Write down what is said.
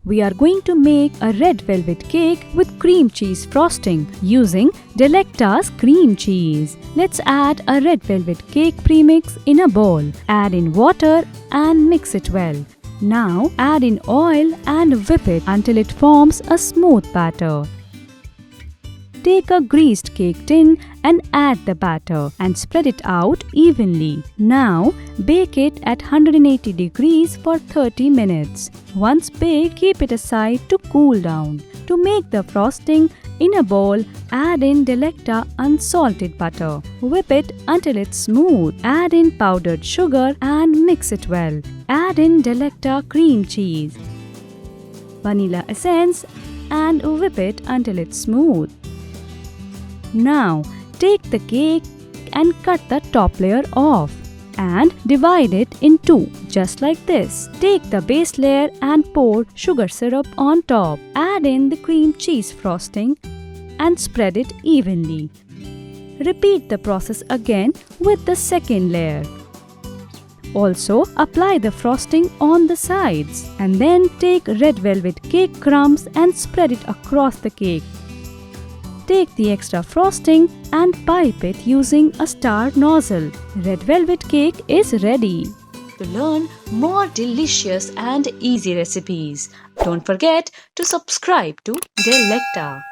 we are going to make a red velvet cake with cream cheese frosting using Delecta's cream cheese. Let's add a red velvet cake premix in a bowl. Add in water and mix it well. Now add in oil and whip it until it forms a smooth batter. Take a greased cake tin and add the batter and spread it out evenly. Now bake it at 180 degrees for 30 minutes. Once baked, keep it aside to cool down. To make the frosting, in a bowl, add in Delecta unsalted butter. Whip it until it's smooth. Add in powdered sugar and mix it well. Add in Delecta cream cheese, vanilla essence and whip it until it's smooth. Now, take the cake and cut the top layer off and divide it in two, just like this. Take the base layer and pour sugar syrup on top. Add in the cream cheese frosting and spread it evenly. Repeat the process again with the second layer. Also, apply the frosting on the sides and then take red velvet cake crumbs and spread it across the cake. Take the extra frosting and pipe it using a star nozzle. Red velvet cake is ready. To learn more delicious and easy recipes, don't forget to subscribe to Delecta.